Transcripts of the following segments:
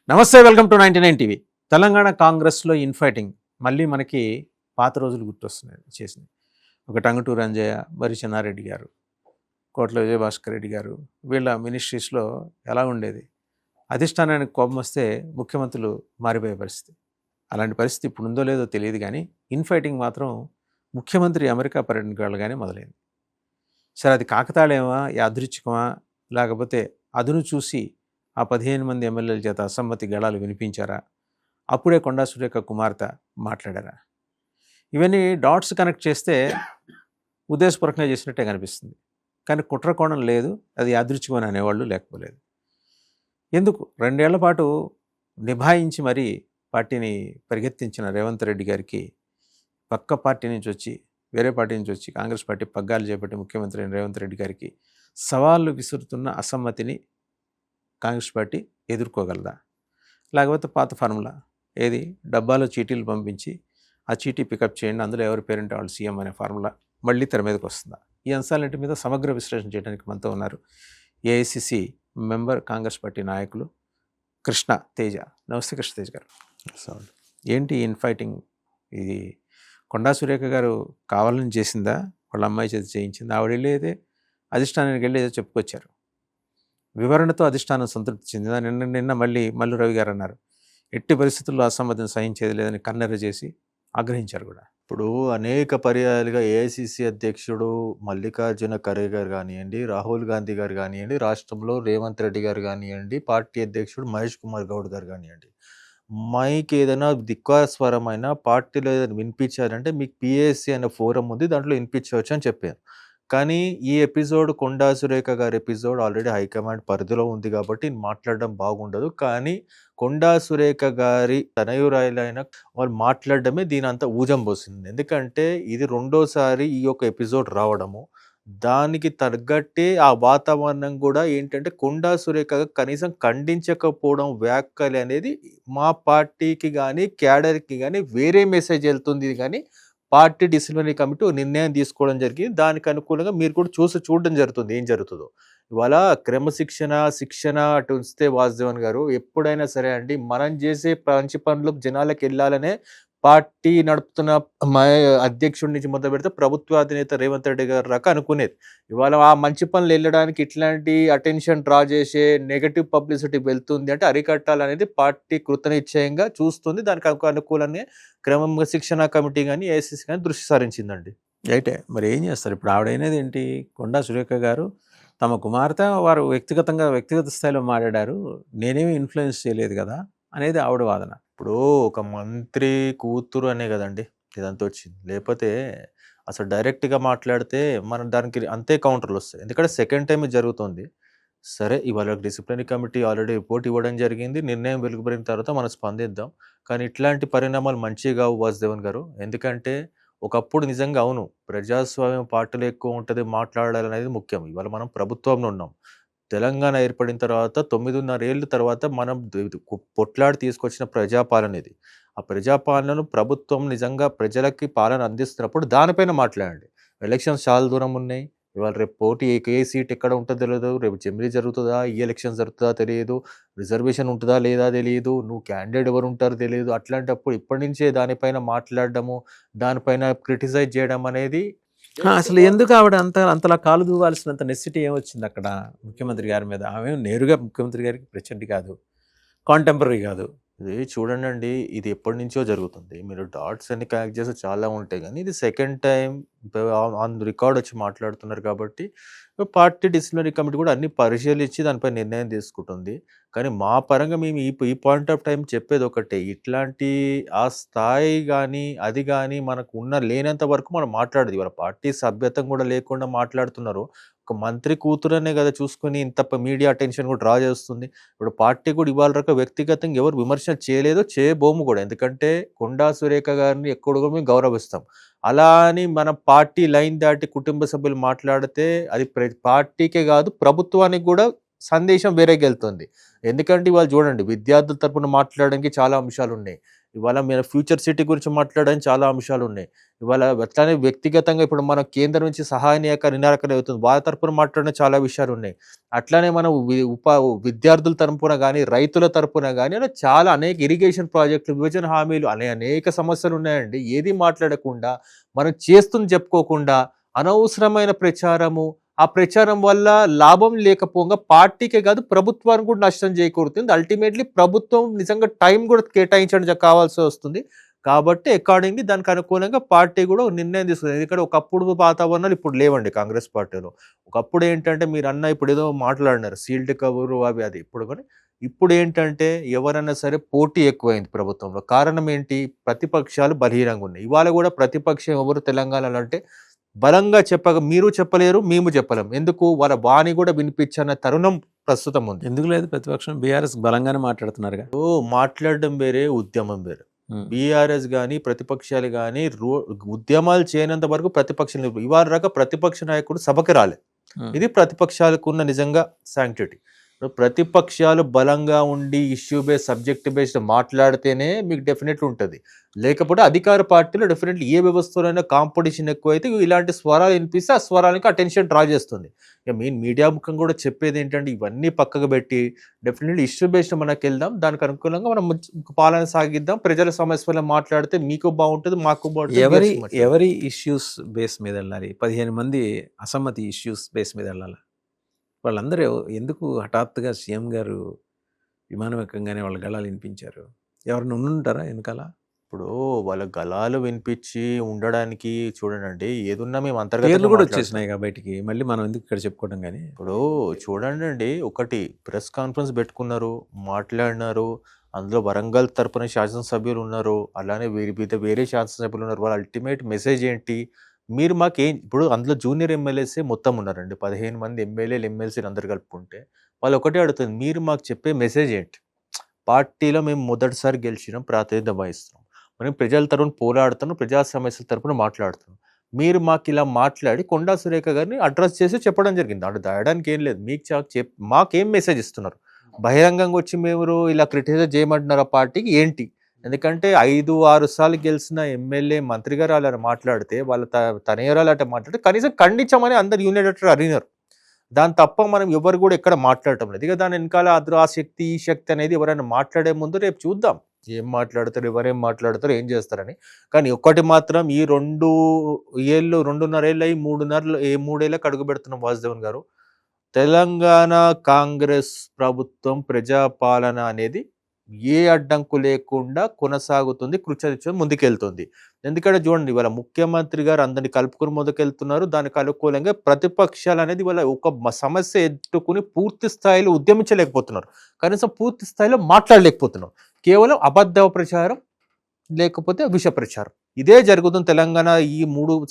నమస్తే, welcome to 99 TV. Telangana కాంగ్రెస్లో infighting మళ్ళీ మనకి పాత రోజులు గుర్తొస్తున్నాయి చేసినాయి. ఒక టంగుటూరు అంజయ్య, మరి చెన్నారెడ్డి గారు, కోట్ల విజయభాస్కర్ రెడ్డి గారు, వీళ్ళ మినిస్ట్రీస్లో ఎలా ఉండేది? అధిష్టానానికి కోపం వస్తే ముఖ్యమంత్రులు మారిపోయే పరిస్థితి. అలాంటి పరిస్థితి ఇప్పుడు ఉందో లేదో తెలియదు, కానీ ఇన్ఫైటింగ్ మాత్రం ముఖ్యమంత్రి అమెరికా పర్యటనకు వెళ్ళగానే మొదలైంది. సరే, అది కాకతాళేమా, యాదృచ్ఛికమా, లేకపోతే అదును చూసి ఆ 15 మంది ఎమ్మెల్యేల చేత అసమ్మతి గళాలు వినిపించారా? అప్పుడే కొండా సురేఖ కుమార్తె మాట్లాడారా? ఇవన్నీ డాట్స్ కనెక్ట్ చేస్తే ఉద్దేశపూర్వకంగా చేసినట్టే కనిపిస్తుంది, కానీ కుట్రకోణం లేదు, అది యాదృచ్ఛికమని అనేవాళ్ళు లేకపోలేదు. ఎందుకు 2 ఏళ్ల పాటు నిభాయించి మరీ పార్టీని పరిగెత్తించిన రేవంత్ రెడ్డి గారికి పక్క పార్టీ నుంచి వచ్చి, వేరే పార్టీ నుంచి వచ్చి కాంగ్రెస్ పార్టీ పగ్గాలు చేపట్టి ముఖ్యమంత్రి అయిన రేవంత్ రెడ్డి గారికి సవాళ్ళు విసురుతున్న అసమ్మతిని కాంగ్రెస్ పార్టీ ఎదుర్కోగలదా? లేకపోతే పాత ఫార్ములా ఏది, డబ్బాలో చీటీలు పంపించి ఆ చీటీ పికప్ చేయండి, అందులో ఎవరి పేరెంట్ వాళ్ళు సీఎం అనే ఫార్ములా మళ్ళీ తెర మీదకి వస్తుందా? ఈ అంశాలన్నింటి మీద సమగ్ర విశ్లేషణ చేయడానికి మనతో ఉన్నారు ఏఐసిసి మెంబర్, కాంగ్రెస్ పార్టీ నాయకులు కృష్ణ తేజ. నమస్తే కృష్ణ తేజ గారు. ఏంటి ఇన్ఫైటింగ్? ఇది కొండా సురేఖ గారు కావాలని చేసిందా, వాళ్ళ అమ్మాయి చేతి చేయించిందా? ఆవిడ వెళ్ళేదే అధిష్టానానికి వెళ్ళి ఏదో చెప్పుకొచ్చారు, వివరణతో అధిష్టానం సంతృప్తి చెందిందా? నిన్న మళ్ళీ మల్లు రవి గారు అన్నారు, ఎట్టి పరిస్థితుల్లో అసమ్మతిని సహించేది లేదని కన్నెర చేసి ఆగ్రహించారు కూడా. ఇప్పుడు అనేక పర్యాయాలుగా ఏఐసిసి అధ్యక్షుడు మల్లికార్జున ఖర్గే గారు కానివ్వండి, రాహుల్ గాంధీ గారు కానివ్వండి, రాష్ట్రంలో రేవంత్ రెడ్డి గారు కానివ్వండి, పార్టీ అధ్యక్షుడు మహేష్ కుమార్ గౌడ్ గారు కానివ్వండి, మైక్ ఏదైనా దిక్వాస్వరమైన పార్టీలో ఏదైనా వినిపించారంటే మీకు పిఏసి అనే ఫోరం ఉంది, దాంట్లో వినిపించవచ్చు అని చెప్పారు. కానీ ఈ ఎపిసోడ్, కొండా సురేఖ గారి ఎపిసోడ్ ఆల్రెడీ హైకమాండ్ పరిధిలో ఉంది కాబట్టి మాట్లాడడం బాగుండదు. కానీ కొండా సురేఖ గారి తనయురాయిలైన వాళ్ళు మాట్లాడడమే దీని అంతా ఊజం పోసింది. ఎందుకంటే ఇది రెండోసారి ఈ యొక్క ఎపిసోడ్ రావడము, దానికి తగ్గట్టే ఆ వాతావరణం కూడా ఏంటంటే కొండా సురేఖ కనీసం ఖండించకపోవడం, వ్యాఖ్యలు అనేది మా పార్టీకి కానీ క్యాడర్కి కానీ వేరే మెసేజ్ వెళ్తుంది. కానీ పార్టీ డిసిప్లినరీ కమిటీ నిర్ణయం తీసుకోవడం జరిగింది, దానికి అనుకూలంగా మీరు కూడా చూడడం జరుగుతుంది ఏం జరుగుతుందో. ఇవాళ క్రమశిక్షణ, శిక్షణ అటు ఉంచితే వాసుదేవన్ గారు, ఎప్పుడైనా సరే అండి, మనం చేసే మంచి పనులు జనాలకు వెళ్ళాలనే పార్టీ నడుపుతున్న అధ్యక్షుడి నుంచి మొదలు పెడితే ప్రభుత్వ అధినేత రేవంత్ రెడ్డి గారు దాకా అనుకునేది. ఇవాళ ఆ మంచి పనులు వెళ్ళడానికి ఇట్లాంటి అటెన్షన్ డ్రా చేసే నెగటివ్ పబ్లిసిటీ వెళ్తుంది అంటే అరికట్టాలనేది పార్టీ కృతనిశ్చయంగా చూస్తుంది. దానికి అనుకూలంగా క్రమశిక్షణ కమిటీ కానీ ఏఐసిసి కానీ దృష్టి సారించిందండి. అయితే మరి ఏం చేస్తారు ఇప్పుడు? ఆవిడైనది ఏంటి? కొండా సురేఖ గారు తమ కుమార్తె వారు వ్యక్తిగత స్థాయిలో మాట్లాడారు, నేనేమి ఇన్ఫ్లుయెన్స్ చేయలేదు కదా అనేది ఆవిడ వాదన. ఇప్పుడు ఒక మంత్రి కూతురు అనే కదండి ఇదంతా వచ్చింది, లేకపోతే అసలు డైరెక్ట్గా మాట్లాడితే మనం దానికి అంతే కౌంటర్లు వస్తాయి. ఎందుకంటే సెకండ్ టైం జరుగుతుంది. సరే, ఇవాళ డిసిప్లినరీ కమిటీ ఆల్రెడీ రిపోర్ట్ ఇవ్వడం జరిగింది, నిర్ణయం వెలుగుబడిన తర్వాత మనం స్పందిద్దాం. కానీ ఇట్లాంటి పరిణామాలు మంచిగా కావు వాసుదేవన్ గారు. ఎందుకంటే ఒకప్పుడు నిజంగా అవును, ప్రజాస్వామ్యం పార్టీలో ఎక్కువ ఉంటుంది, మాట్లాడాలనేది ముఖ్యం. ఇవాళ మనం ప్రభుత్వంలో ఉన్నాం. తెలంగాణ ఏర్పడిన తర్వాత 9.5 ఏళ్ళ తర్వాత మనం పొట్లాడి తీసుకొచ్చిన ప్రజాపాలన ఇది. ఆ ప్రజాపాలనను ప్రభుత్వం నిజంగా ప్రజలకి పాలన అందిస్తున్నప్పుడు దానిపైన మాట్లాడండి. ఎలక్షన్స్ చాలా దూరం ఉన్నాయి. ఇవాళ రేపు పోటీ ఏ సీట్ ఎక్కడ ఉంటుందో తెలియదు, రేపు జమిలీ జరుగుతుందా, ఈ ఎలక్షన్ జరుగుతుందా తెలియదు, రిజర్వేషన్ ఉంటుందా లేదా తెలియదు, నువ్వు క్యాండిడేట్ ఎవరు ఉంటారో తెలియదు. అట్లాంటప్పుడు ఇప్పటి నుంచే దానిపైన మాట్లాడడము, దానిపైన క్రిటిసైజ్ చేయడం అనేది అసలు ఎందుకు ఆవిడ అంతలా కాలు దూవాల్సినంత నెసిటీ ఏమొచ్చింది అక్కడ ముఖ్యమంత్రి గారి మీద? ఆమె నేరుగా ముఖ్యమంత్రి గారికి ప్రచండి కాదు, కాంటెంపరీ కాదు. ఇది చూడండి, ఇది ఎప్పటి నుంచో జరుగుతుంది. మీరు డాట్స్ అన్ని కనెక్ట్ చేస్తే చాలా ఉంటాయి, కానీ ఇది సెకండ్ టైం ఆన్ రికార్డ్ వచ్చి మాట్లాడుతున్నారు కాబట్టి పార్టీ డిసిప్లినరీ కమిటీ కూడా అన్ని పరిశీలించి దానిపై నిర్ణయం తీసుకుంటుంది. కానీ మా పరంగా మేము ఈ పాయింట్ ఆఫ్ టైం చెప్పేది ఒకటే, ఇట్లాంటి ఆ స్థాయి కానీ అది కానీ మనకు లేనంత వరకు మనం మాట్లాడదు. ఇవాళ పార్టీ సభ్యత్వం కూడా లేకుండా మాట్లాడుతున్నారు. ఒక మంత్రి కూతురనే కదా చూసుకుని ఇంత మీడియా అటెన్షన్ కూడా డ్రా చేస్తుంది. ఇప్పుడు పార్టీ కూడా ఇవాళ రక వ్యక్తిగతంగా ఎవరు విమర్శ చేయలేదో, చేయబోము కూడా. ఎందుకంటే కొండా సురేఖ గారిని ఎక్కడ మేము గౌరవిస్తాం. అలా అని మన పార్టీ లైన్ దాటి కుటుంబ సభ్యులు మాట్లాడితే అది పార్టీకే కాదు ప్రభుత్వానికి కూడా సందేశం వేరేగా వెళ్తుంది. ఎందుకంటే ఇవాళ చూడండి, విద్యార్థుల తరపున మాట్లాడడానికి చాలా అంశాలు ఉన్నాయి. ఇవాళ మీరు ఫ్యూచర్ సిటీ గురించి మాట్లాడడానికి చాలా అంశాలు ఉన్నాయి. ఇవాళ అట్లానే వ్యక్తిగతంగా ఇప్పుడు మన కేంద్రం నుంచి సహాయ నిరాకరణ అవుతుంది. వాళ్ళ తరపున మాట్లాడిన చాలా విషయాలు ఉన్నాయి. అట్లానే మనం విద్యార్థుల తరపున గానీ, రైతుల తరపున గానీ అలా చాలా అనేక ఇరిగేషన్ ప్రాజెక్టులు, విభజన హామీలు అనేక సమస్యలు ఉన్నాయండి. ఏది మాట్లాడకుండా, మనం చేస్తుంది చెప్పుకోకుండా అనవసరమైన ప్రచారము, ఆ ప్రచారం వల్ల లాభం లేకపోగా పార్టీకే కాదు ప్రభుత్వానికి కూడా నష్టం చేకూరుతుంది. అల్టిమేట్లీ ప్రభుత్వం నిజంగా టైం కూడా కేటాయించడం కావాల్సి వస్తుంది. కాబట్టి అకార్డింగ్లీ దానికి అనుకూలంగా పార్టీ కూడా ఒక నిర్ణయం తీసుకుంది. ఎందుకంటే ఒకప్పుడు వాతావరణాలు ఇప్పుడు లేవండి కాంగ్రెస్ పార్టీలో. ఒకప్పుడు ఏంటంటే మీరు ఇప్పుడు ఏదో మాట్లాడినారు సీల్డ్ కవరు అవి అది ఇప్పుడు కానీ ఇప్పుడు ఏంటంటే ఎవరైనా సరే పోటీ ఎక్కువైంది ప్రభుత్వంలో. కారణం ఏంటి? ప్రతిపక్షాలు బలహీనంగా ఉన్నాయి. ఇవాళ కూడా ప్రతిపక్షం ఎవరు తెలంగాణలో అంటే బలంగా మీరు చెప్పలేరు, మేము చెప్పలేము. ఎందుకు? వాళ్ళ వాణి కూడా వినిపించన్న తరుణం ప్రస్తుతం ఉంది. ఎందుకు లేదు ప్రతిపక్షం? బీఆర్ఎస్ బలంగానే మాట్లాడుతున్నారుగా. మాట్లాడడం వేరే, ఉద్యమం వేరే. బీఆర్ఎస్ కానీ ప్రతిపక్షాలు కానీ ఉద్యమాలు చేయనంత వరకు ప్రతిపక్షాలు ఇవాళ రక ప్రతిపక్ష నాయకుడు సభకి రాలే. ఇది ప్రతిపక్షాలకు ఉన్న నిజంగా శాంక్టిటీ. ప్రతిపక్షాలు బలంగా ఉండి ఇష్యూ బేస్డ్ సబ్జెక్ట్ బేస్డ్ మాట్లాడితేనే మీకు డెఫినెట్లీ ఉంటుంది. లేకపోతే అధికార పార్టీలో డెఫినెట్లీ ఏ వ్యవస్థలోనైనా కాంపిటీషన్ ఎక్కువైతే ఇలాంటి స్వరాలు వినిపిస్తే ఆ స్వరానికి అటెన్షన్ డ్రా చేస్తుంది. ఇక మీడియా ముఖం కూడా చెప్పేది ఏంటంటే ఇవన్నీ పక్కకు పెట్టి డెఫినెట్లీ ఇష్యూ బేస్డ్ మనకి వెళ్దాం, దానికి అనుకూలంగా మనం పాలన సాగిద్దాం, ప్రజల సమస్యలు మాట్లాడితే మీకు బాగుంటుంది, మాకు బాగుంటుంది. ఎవరి ఇష్యూస్ బేస్ మీద వెళ్ళాలి? 15 మంది అసమ్మతి ఇష్యూస్ బేస్ మీద వెళ్ళాలి. వాళ్ళందరూ ఎందుకు హఠాత్తుగా సీఎం గారు విమానం ఎక్కగానే వాళ్ళ గళాలు వినిపించారు? ఎవరిని ఉండుంటారా వెనకాల? ఇప్పుడు వాళ్ళ గళాలు వినిపించి ఉండడానికి చూడండి, ఏదున్నా మేము అంతర్గత పేర్లు కూడా వచ్చేసినాయి బయటికి, మళ్ళీ మనం ఎందుకు ఇక్కడ చెప్పుకోవడం. కానీ ఇప్పుడు చూడండి, ఒకటి ప్రెస్ కాన్ఫరెన్స్ పెట్టుకున్నారు, మాట్లాడినారు. అందులో వరంగల్ తరపున శాసనసభ్యులు ఉన్నారు, అలానే వేరే శాసనసభ్యులు ఉన్నారు. వాళ్ళ అల్టిమేట్ మెసేజ్ ఏంటి? మీరు మాకేం ఇప్పుడు అందులో జూనియర్ ఎమ్మెల్యేసే మొత్తం ఉన్నారండి. 15 మంది ఎమ్మెల్యేలు, ఎమ్మెల్సీలు అందరు కలుపుకుంటే వాళ్ళు ఒకటే అడుగుతుంది, మీరు మాకు చెప్పే మెసేజ్ ఏంటి? పార్టీలో మేము మొదటిసారి గెలిచినాం, ప్రాతినిధ్యం వహిస్తున్నాం, మనం ప్రజల తరపున పోరాడుతున్నాం, ప్రజా సమస్యల తరపున మాట్లాడుతున్నాం. మీరు మాకు ఇలా మాట్లాడి కొండా సురేఖ గారిని అడ్రస్ చేసి చెప్పడం జరిగింది. అంటే దాయడానికి ఏం లేదు. మీకు మాకేం మెసేజ్ ఇస్తున్నారు? బహిరంగంగా వచ్చి మీరు ఇలా క్రిటిసైజ్ చేయమంటున్నారు ఆ పార్టీకి ఏంటి? ఎందుకంటే 5-6 సార్లు గెలిచిన ఎమ్మెల్యే, మంత్రి గారు అలా మాట్లాడితే, వాళ్ళ తనయురాలు అట్లా మాట్లాడితే కనీసం ఖండించమని అందరు యూనియన్ అడిగినారు. దాని తప్ప మనం ఎవరు కూడా ఎక్కడ మాట్లాడటం లేదు. ఇక దాని వెనకాల ఆ శక్తి ఈ శక్తి అనేది ఎవరైనా మాట్లాడే ముందు రేపు చూద్దాం ఏం మాట్లాడతారు, ఎవరేం మాట్లాడతారు, ఏం చేస్తారని. కానీ ఒక్కటి మాత్రం ఈ 2.5 ఏళ్ళు అయ్యి 3 ఏళ్ళకి అడుగు పెడుతున్న వాసుదేవన్ గారు, తెలంగాణ కాంగ్రెస్ ప్రభుత్వం ప్రజాపాలన అనేది ఏ అడ్డంకు లేకుండా కొనసాగుతుంది, కృత్య ముందుకెళ్తుంది. ఎందుకంటే చూడండి, ఇవాళ ముఖ్యమంత్రి గారు అందరినీ కలుపుకొని ముందుకెళ్తున్నారు. దానికి అనుకూలంగా ప్రతిపక్షాలు అనేది వాళ్ళ ఒక సమస్య ఎత్తుకుని పూర్తి స్థాయిలో ఉద్యమించలేకపోతున్నారు, కనీసం పూర్తి స్థాయిలో మాట్లాడలేకపోతున్నారు. కేవలం అబద్ధ ప్రచారం లేకపోతే విష ప్రచారం ఇదే జరుగుతుంది. తెలంగాణ ఈ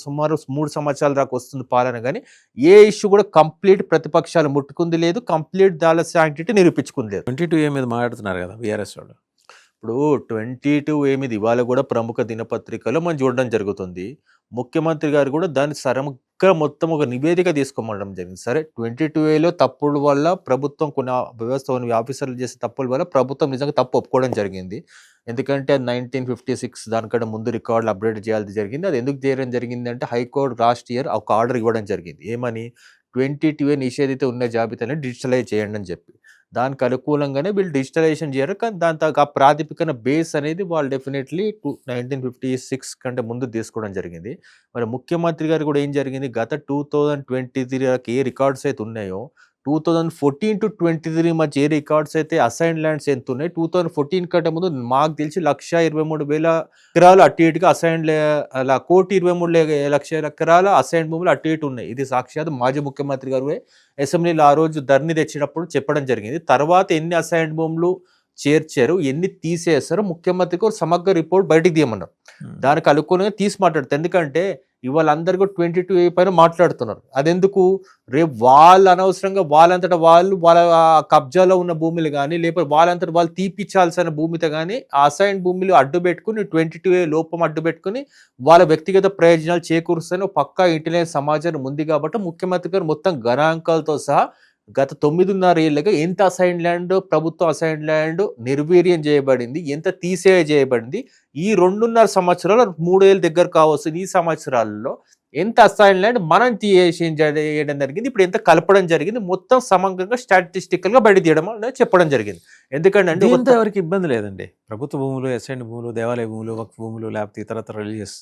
సుమారు 3 సంవత్సరాల దాకా వస్తుంది పాలన, కానీ ఏ ఇష్యూ కూడా కంప్లీట్ ప్రతిపక్షాలు ముట్టుకుంది లేదు, కంప్లీట్ దాని శాంక్టిటీ నిరూపించుకుంది లేదు. 22A మీద మాట్లాడుతున్నారు కదా బీఆర్ఎస్ వాళ్ళు. ఇప్పుడు 22A మీద ఇవాళ కూడా ప్రముఖ దినపత్రికలో మనం చూడడం జరుగుతుంది. ముఖ్యమంత్రి గారు కూడా దాని సమగ్ర మొత్తం ఒక నివేదిక తీసుకోమనడం జరిగింది. సరే, 22Aలో తప్పుల వల్ల ప్రభుత్వం కొన్ని వ్యవస్థ ఆఫీసర్లు చేసే తప్పుల వల్ల ప్రభుత్వం నిజంగా తప్పు ఒప్పుకోవడం జరిగింది. ఎందుకంటే 1956 దానికంటే ముందు రికార్డులు అప్డేట్ చేయాల్సి జరిగింది. అది ఎందుకు చేయడం జరిగింది అంటే హైకోర్టు లాస్ట్ ఇయర్ ఒక ఆర్డర్ ఇవ్వడం జరిగింది. ఏమని? 22A నిషేధిత ఉన్న జాబితాని డిజిటలైజ్ చేయండి అని చెప్పి. దానికి అనుకూలంగానే వీళ్ళు డిజిటలైజేషన్ చేయరు. కానీ దాని ఆ ప్రాతిపదికన బేస్ అనేది వాళ్ళు డెఫినెట్లీ 1956 కంటే ముందు తీసుకోవడం జరిగింది. మరి ముఖ్యమంత్రి గారు కూడా ఏం జరిగింది, గత 2023 ఏ రికార్డ్స్ అయితే ఉన్నాయో 2014 to 23 మధ్య ఏ రికార్డ్స్ అయితే అసైన్ ల్యాండ్స్ ఎంత ఉన్నాయి, 2014 కంటే ముందు మాకు తెలిసి 1,23,000 ఎకరాలు అటు ఇటుగా అసైన్ 1,23,00,000 ఎకరాల అసైన్ భూములు అటు ఇటు ఉన్నాయి. ఇది సాక్షాత్ మాజీ ముఖ్యమంత్రి గారు అసెంబ్లీలో ఆ రోజు ధరణి తెచ్చినప్పుడు చెప్పడం జరిగింది. తర్వాత ఎన్ని అసైన్ భూములు చేర్చారు, ఎన్ని తీసేశారు, ముఖ్యమంత్రికి ఒక సమగ్ర రిపోర్ట్ బయటికి తీయమన్నారు. దానికి అనుకూలంగా తీసి మాట్లాడుతారు. ఎందుకంటే ఇవాళ అందరు కూడా 22A పైన మాట్లాడుతున్నారు. అదెందుకు? రేపు వాళ్ళు అనవసరంగా వాళ్ళంతటా వాళ్ళు వాళ్ళ కబ్జాలో ఉన్న భూములు కానీ, లేకపోతే వాళ్ళంతటా వాళ్ళు తీపిచ్చాల్సిన భూమితో కానీ ఆ అసైన్ భూములు అడ్డు పెట్టుకుని 22A లోపం అడ్డు పెట్టుకుని వాళ్ళ వ్యక్తిగత ప్రయోజనాలు చేకూరుస్తాయని పక్కా ఇంటెలిజెన్స్ సమాచారం ఉంది. కాబట్టి ముఖ్యమంత్రి గారు మొత్తం గణాంకాలతో సహా గత 9.5 ఏళ్లుగా ఎంత అసైన్డ్ ల్యాండ్, ప్రభుత్వ అసైన్డ్ ల్యాండ్ నిర్వీర్యం చేయబడింది, ఎంత తీసేయబడింది. ఈ 2.5 సంవత్సరాలు 3 ఏళ్ళు దగ్గర కావచ్చు. ఈ సంవత్సరాల్లో ఎంత అసైన్డ్ ల్యాండ్ మనం చేయడం జరిగింది, ఇప్పుడు ఎంత కలపడం జరిగింది, మొత్తం సమగ్రంగా స్టాటిస్టికల్ గా బయట తీయడం అనేది చెప్పడం జరిగింది. ఎందుకంటే అంటే దీంతో ఎవరికి ఇబ్బంది లేదండి. ప్రభుత్వ భూములు, అసైన్డ్ భూములు, దేవాలయ భూములు, వక్ఫ్ భూములు, లేకపోతే ఇతరత్ర రిలీజియస్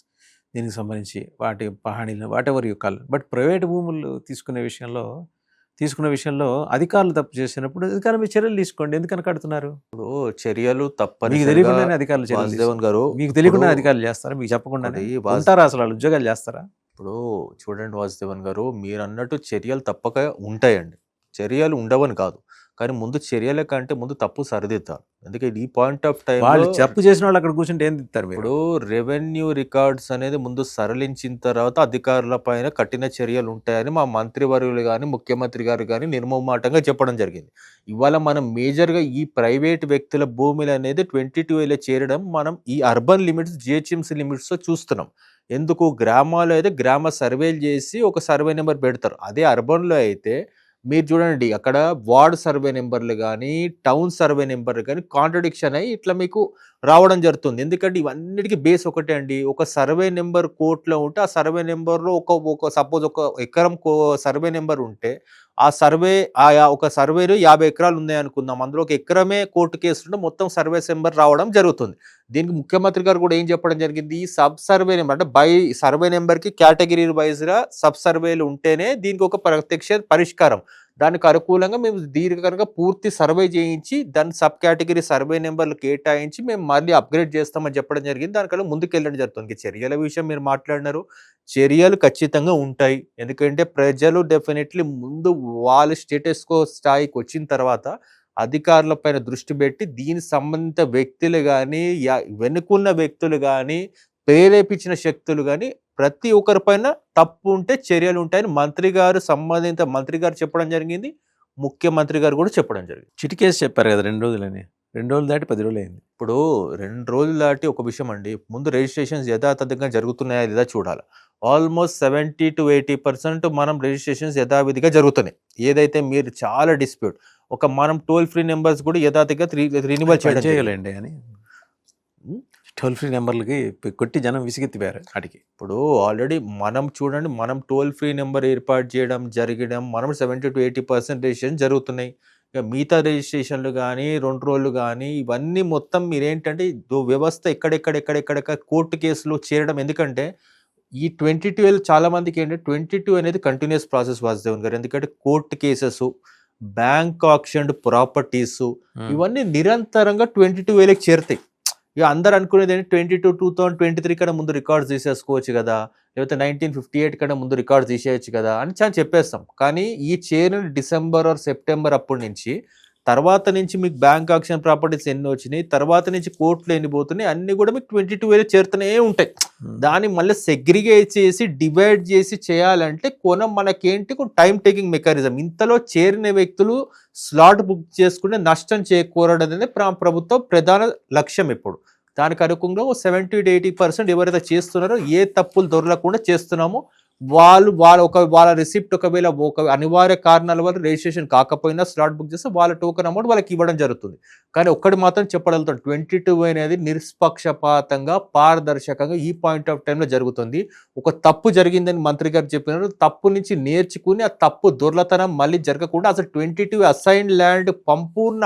దీనికి సంబంధించి వాటి పహాణీలు whatever you call. But private భూములు తీసుకున్న విషయంలో అధికారులు తప్పు చేసినప్పుడు అధికారుల మీద చర్యలు తీసుకోండి. ఎందుకని కడుతున్నారు? ఇప్పుడు చర్యలు మీకు తప్పనిసరిగా తెలియకుండానే అధికారులు చర్యలు వాసుదేవన్ గారు, మీకు తెలియకుండా ఇప్పుడు అధికారులు చేస్తారా? మీకు చెప్పకుండానే ఒకటి వాసు ఉంటారా? అసలు వాళ్ళు ఉద్యోగాలు చేస్తారా? ఇప్పుడు చూడండి వాసుదేవన్ గారు, మీరు అన్నట్టు చర్యలు తప్పక ఉంటాయండి. చర్యలు ఉండవని కాదు, కానీ ముందు చర్యల కంటే ముందు తప్పు సరిదిద్దాలి. ఎందుకంటే ఈ పాయింట్ ఆఫ్ వాళ్ళు టైంలో తప్పు చేసిన వాళ్ళు అక్కడ కూర్చుంటే ఏం తిస్తారు మీరు? ఇప్పుడు రెవెన్యూ రికార్డ్స్ అనేది ముందు సరళించిన తర్వాత అధికారుల పైన కఠిన చర్యలు ఉంటాయని మా మంత్రివర్యులు కానీ, ముఖ్యమంత్రి గారు కానీ నిర్మమాటంగా చెప్పడం జరిగింది. ఇవాళ మనం మేజర్గా ఈ ప్రైవేట్ వ్యక్తుల భూములు అనేది 22 చేరడం మనం ఈ అర్బన్ లిమిట్స్, జిహెచ్ఎంసీ లిమిట్స్లో చూస్తున్నాం. ఎందుకు? గ్రామాల్లో అయితే గ్రామ సర్వేలు చేసి ఒక సర్వే నెంబర్ పెడతారు. అదే అర్బన్లో అయితే మీరు చూడండి, అక్కడ వార్డ్ సర్వే నెంబర్లు కానీ, టౌన్ సర్వే నెంబర్లు కానీ కాంట్రడిక్షన్ అయ్యి ఇట్లా మీకు రావడం జరుగుతుంది. ఎందుకంటే ఇవన్నిటికీ బేస్ ఒకటే అండి. ఒక సర్వే నెంబర్ కోర్టులో ఉంటే ఆ సర్వే నెంబర్లో ఒక సపోజ్ ఒక ఎకరం సర్వే నెంబర్ ఉంటే ఆ ఒక సర్వేలో 50 ఎకరాలు ఉన్నాయి అనుకుందాం. అందులో ఒక ఎకరమే కోర్టు కేసు ఉంటే మొత్తం సర్వే నెంబర్ రావడం జరుగుతుంది. దీనికి ముఖ్యమంత్రి గారు కూడా ఏం చెప్పడం జరిగింది, ఈ సబ్ సర్వే నెంబర్ అంటే బై సర్వే నెంబర్కి కేటగిరీ వైజ్గా సబ్ సర్వేలు ఉంటేనే దీనికి ఒక ప్రత్యక్ష పరిష్కారం. దానికి అనుకూలంగా మేము దీర్ఘంగా పూర్తి సర్వే చేయించి దాని సబ్ కేటగిరీ సర్వే నెంబర్లు కేటాయించి మేము మళ్ళీ అప్గ్రేడ్ చేస్తామని చెప్పడం జరిగింది. దానికన్నా ముందుకెళ్ళడం జరుగుతుంది. చర్యల విషయం మీరు మాట్లాడినారు, చర్యలు ఖచ్చితంగా ఉంటాయి. ఎందుకంటే ప్రజలు డెఫినెట్లీ ముందు వాళ్ళ స్టేటస్ కో స్థాయికి వచ్చిన తర్వాత అధికారుల పైన దృష్టి పెట్టి దీని సంబంధిత వ్యక్తులు కానీ, వెనుకున్న వ్యక్తులు కానీ, ప్రేరేపించిన శక్తులు కానీ ప్రతి ఒక్కరిపైన తప్పు ఉంటే చర్యలు ఉంటాయని సంబంధిత మంత్రి గారు చెప్పడం జరిగింది. ముఖ్యమంత్రి గారు కూడా చెప్పడం జరిగింది. చిటికేసి చెప్పారు కదా 2 రోజులని. 2 రోజులు దాటి 10 రోజులు అయింది. ఇప్పుడు 2 రోజులు దాటి ఒక విషయం అండి, ముందు రిజిస్ట్రేషన్స్ యథాతథంగా జరుగుతున్నాయా లేదా చూడాలి. ఆల్మోస్ట్ 70 to 80% మనం రిజిస్ట్రేషన్స్ యథావిధిగా జరుగుతున్నాయి. ఏదైతే మీరు చాలా డిస్ప్యూట్ మనం టోల్ ఫ్రీ నెంబర్స్ కూడా యథాతథంగా రినివల్ చేయడం చేయాలండి అని టోల్ ఫ్రీ నెంబర్లకి కొట్టి జనం విసిగెత్తిపోయారు వాటికి. ఇప్పుడు ఆల్రెడీ మనం చూడండి, మనం టోల్ ఫ్రీ నెంబర్ ఏర్పాటు చేయడం జరగడం, మనం 70 to 80% రిజిస్ట్రేషన్ జరుగుతున్నాయి. ఇక మిగతా రిజిస్ట్రేషన్లు కానీ, 2 రోజులు కానీ, ఇవన్నీ మొత్తం మీరేంటంటే వ్యవస్థ ఎక్కడెక్కడ కోర్టు కేసులు చేరడం. ఎందుకంటే ఈ 22 చాలా మందికి ఏంటంటే 22 అనేది కంటిన్యూస్ ప్రాసెస్ వాసుదేవన్ గారు. ఎందుకంటే court cases, bank auction properties ఇవన్నీ నిరంతరంగా 22 చేరుతాయి. ఇక అందరు అనుకునేది ఏంటి, 2023 కన్నా ముందు రికార్డ్స్ తీసేసుకోవచ్చు కదా, లేకపోతే 1958 కన్నా ముందు రికార్డ్స్ తీసేయచ్చు కదా అని చెప్పేస్తాం. కానీ ఈ చేరిన డిసెంబర్ ఆర్ సెప్టెంబర్ అప్పటి నుంచి తర్వాత నుంచి మీకు బ్యాంక్ ఆక్షన్ ప్రాపర్టీస్ ఎన్ని వచ్చినాయి, తర్వాత నుంచి కోర్టులు ఎన్ని పోతున్నాయి, అన్ని కూడా మీకు 22 చేరుతూనే ఉంటాయి. దాన్ని మళ్ళీ సెగ్రిగేట్ చేసి డివైడ్ చేసి చేయాలంటే మనకేంటి టైం టేకింగ్ మెకానిజం. ఇంతలో చేరిన వ్యక్తులు స్లాట్ బుక్ చేసుకుంటే నష్టం చేకూరడం అనేది ప్రభుత్వం ప్రధాన లక్ష్యం. ఇప్పుడు దానికి అనుగుణంగా 70 to 80% ఎవరైతే చేస్తున్నారో, ఏ తప్పులు దొరకకుండా చేస్తున్నామో వాళ్ళ రిసిప్ట్ ఒకవేళ ఒక అనివార్య కారణాల వల్ల రిజిస్ట్రేషన్ కాకపోయినా స్లాట్ బుక్ చేస్తే వాళ్ళ టోకెన్ అమౌంట్ వాళ్ళకి ఇవ్వడం జరుగుతుంది. కానీ ఒక్కటి మాత్రం చెప్పగలుగుతాం, 22 అనేది నిష్పక్షపాతంగా, పారదర్శకంగా ఈ పాయింట్ ఆఫ్ టైంలో జరుగుతుంది. ఒక తప్పు జరిగిందని మంత్రి గారు చెప్పినారు, తప్పు నుంచి నేర్చుకుని ఆ తప్పు దొర్లతనం మళ్ళీ జరగకుండా అసలు 22 అసైన్ ల్యాండ్ సంపూర్ణ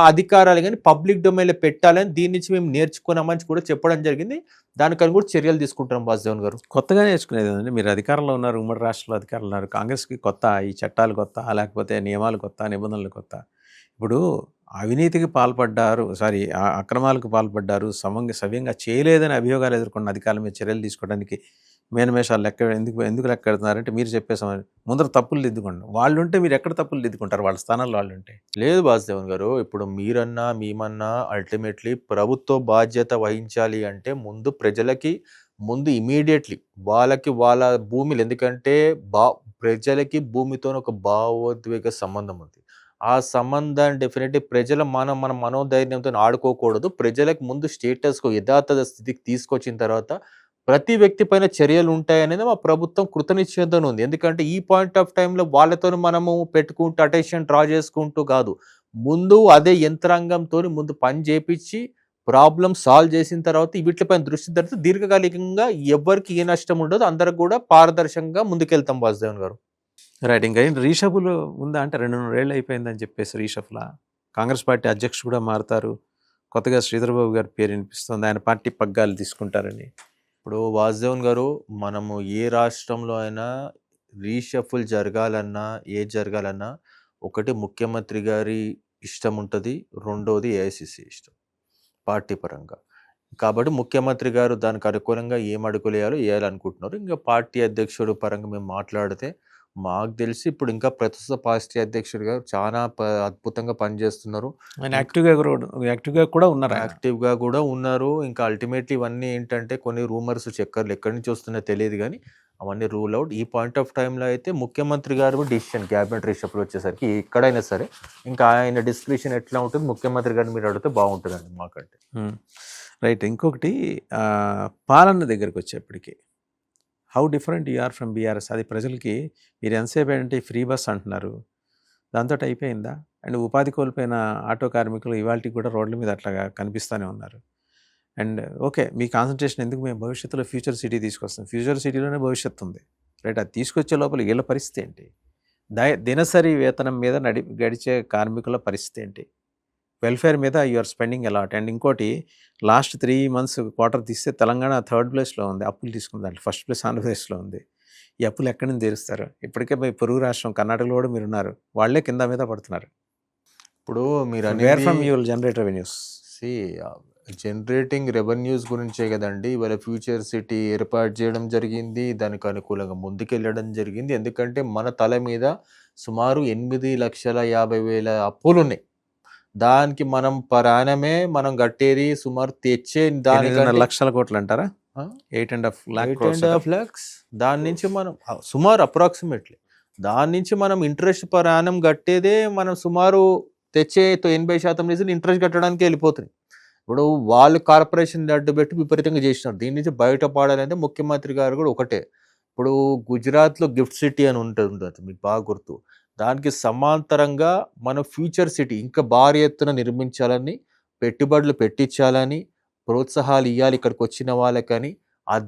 అధికారాలు కానీ పబ్లిక్ డొమైన్లో పెట్టాలని దీని నుంచి మేము నేర్చుకున్నామని కూడా చెప్పడం జరిగింది. దానికని కూడా చర్యలు తీసుకుంటాం వాసుదేవన్ గారు. కొత్తగా నేర్చుకునేది ఏంటంటే, మీరు అధికారంలో ఉన్నారు, ఉమ్మడి రాష్ట్రంలో అధికారంలో ఉన్నారు, కాంగ్రెస్కి కొత్త ఈ చట్టాలు కొత్త, లేకపోతే నియమాలు కొత్త, నిబంధనలు కొత్త. ఇప్పుడు అవినీతికి పాల్పడ్డారు, అక్రమాలకు పాల్పడ్డారు, సవ్యంగా చేయలేదని అభియోగాలు ఎదుర్కొన్న అధికారుల మీద చర్యలు తీసుకోవడానికి మేనమేషాలు ఎందుకు లెక్క పెడుతున్నారంటే, మీరు చెప్పేసామని ముందర తప్పులు దిద్దుకోండి. వాళ్ళు ఉంటే మీరు ఎక్కడ తప్పులు దిద్దుకుంటారు? వాళ్ళ స్థానాల్లో వాళ్ళు ఉంటే. లేదు వాసుదేవన్ గారు, ఇప్పుడు మీరన్నా మేమన్నా అల్టిమేట్లీ ప్రభుత్వ బాధ్యత వహించాలి అంటే ముందు ప్రజలకి ఇమీడియట్లీ వాళ్ళ భూమిలు, ఎందుకంటే ప్రజలకి భూమితో ఒక భావోద్వేగ సంబంధం ఉంది. ఆ సంబంధాన్ని డెఫినెట్లీ ప్రజల మన మనోధైర్యంతో ఆడుకోకూడదు. ప్రజలకు ముందు స్టేటస్కు యథాతథ స్థితికి తీసుకొచ్చిన తర్వాత ప్రతి వ్యక్తి పైన చర్యలు ఉంటాయనేది మా ప్రభుత్వం కృతనిశ్చయంతో ఉంది. ఎందుకంటే ఈ పాయింట్ ఆఫ్ టైమ్‌లో వాళ్ళతోని మనము పెట్టుకుంటూ అటెన్షన్ డ్రా చేసుకుంటూ కాదు. ముందు అదే యంత్రాంగంతోని ముందు పని చేపిచ్చి ప్రాబ్లమ్ సాల్వ్ చేసిన తర్వాత వీటిపైన దృష్టి పెడితే దీర్ఘకాలికంగా ఎవ్వరికి ఏ నష్టం ఉండదు. అందరికి కూడా పారదర్శకంగా ముందుకెళ్తాం వాసుదేవన్ గారు. రైట్. ఇంకా ఏం రీషఫుల్ ఉందా అంటే 2, 3 ఏళ్ళు అయిపోయిందని చెప్పేసి రీషఫ్లా? కాంగ్రెస్ పార్టీ అధ్యక్షుడు కూడా మారుతారు. కొత్తగా శ్రీధర్ బాబు గారి పేరు వినిపిస్తుంది. ఆయన పార్టీ పగ్గాలు తీసుకుంటారని. ఇప్పుడు వాసుదేవన్ గారు, మనము ఏ రాష్ట్రంలో అయినా రీషఫుల్ జరగాలన్నా, ఏది జరగాలన్నా ఒకటి ముఖ్యమంత్రి గారి ఇష్టం ఉంటది. రెండోది ఏఐసీసీ ఇష్టం పార్టీ పరంగా. కాబట్టి ముఖ్యమంత్రి గారు దానికి అనుకూలంగా ఏం అడుగులేయాలో వేయాలనుకుంటున్నారు. ఇంకా పార్టీ అధ్యక్షుడు పరంగా మేము మాట్లాడితే మాకు తెలిసి ఇప్పుడు ఇంకా ప్రస్తుత పార్టీ అధ్యక్షుడు గారు చాలా అద్భుతంగా పనిచేస్తున్నారు. ఆయన యాక్టివ్గా కూడా ఉన్నారు. యాక్టివ్గా కూడా ఉన్నారు. ఇంకా అల్టిమేట్లీ ఇవన్నీ ఏంటంటే కొన్ని రూమర్స్ చక్కర్లు ఎక్కడి నుంచి వస్తున్నాయో తెలియదు కానీ అవన్నీ రూల్ అవుట్. ఈ పాయింట్ ఆఫ్ టైంలో అయితే ముఖ్యమంత్రి గారు డిసిషన్ క్యాబినెట్ రిషఫ్లో వచ్చేసరికి ఎక్కడైనా సరే ఇంకా ఆయన డిస్క్రిప్షన్ ఎట్లా ఉంటుంది ముఖ్యమంత్రి గారిని మీరు అడిగితే బాగుంటుందండి మాకంటే. రైట్. ఇంకొకటి పాలన దగ్గరికి వచ్చేప్పటికి how different you are from BRS? అది ప్రజలకి మీరు ఎంతసేపు ఏంటంటే ఫ్రీ బస్ అంటున్నారు, దాంతో అయిపోయిందా? అండ్ ఉపాధి కోల్పోయిన ఆటో కార్మికులు ఇవాళకి కూడా రోడ్ల మీద అట్లాగా కనిపిస్తూనే ఉన్నారు. అండ్ ఓకే, మీ కాన్సన్ట్రేషన్ ఎందుకు? మేము భవిష్యత్తులో ఫ్యూచర్ సిటీ తీసుకొస్తాం. ఫ్యూచర్ సిటీలోనే భవిష్యత్తు ఉంది. రైట్. అది తీసుకొచ్చే లోపల వీళ్ళ పరిస్థితి ఏంటి? దినసరి వేతనం మీద గడిచే కార్మికుల పరిస్థితి ఏంటి? వెల్ఫేర్ మీద you are spending a lot. And ఇంకోటి, లాస్ట్ 3 months క్వార్టర్ తీస్తే తెలంగాణ 3rd ప్లేస్లో ఉంది అప్పులు తీసుకున్న దాంట్లో. 1st ప్లేస్ ఆంధ్రప్రదేశ్లో ఉంది. ఈ అప్పులు ఎక్కడి నుంచి తీరుస్తారు? ఇప్పటికే మీ పొరుగు రాష్ట్రం కర్ణాటకలో కూడా మీరు ఉన్నారు, వాళ్ళే కింద మీద పడుతున్నారు. ఇప్పుడు మీరు where from you will generate revenues? Generating revenues గురించే కదండి ఇవాళ ఫ్యూచర్ సిటీ ఏర్పాటు చేయడం జరిగింది. దానికి అనుకూలంగా ముందుకెళ్ళడం జరిగింది. ఎందుకంటే మన తల మీద సుమారు 8,50,000 అప్పులు ఉన్నాయి. దానికి మనం పరాణమే మనం కట్టేది సుమారు తెచ్చే దానికి లక్షల కోట్లు అంటారా? 8.5 lakhs. దాని నుంచి మనం సుమారు అప్రాక్సిమేట్లీ దాని నుంచి మనం ఇంట్రెస్ట్ పరాణం కట్టేదే మనం సుమారు తెచ్చే 80% రీజన్ ఇంట్రెస్ట్ కట్టడానికి వెళ్ళిపోతుంది. ఇప్పుడు వాళ్ళు కార్పొరేషన్ అడ్డు పెట్టి విపరీతంగా చేసినారు. దీని నుంచి బయటపడాలంటే ముఖ్యమంత్రి గారు కూడా ఒకటే. ఇప్పుడు గుజరాత్లో గిఫ్ట్ సిటీ అని ఉంటుంది, మీకు బాగా గుర్తు. దానికి సమాంతరంగా మన ఫ్యూచర్ సిటీ ఇంకా భారీ ఎత్తున నిర్మించాలని, పెట్టుబడులు పెట్టించాలని, ప్రోత్సాహాలు ఇవ్వాలి ఇక్కడికి వచ్చిన వాళ్ళకని.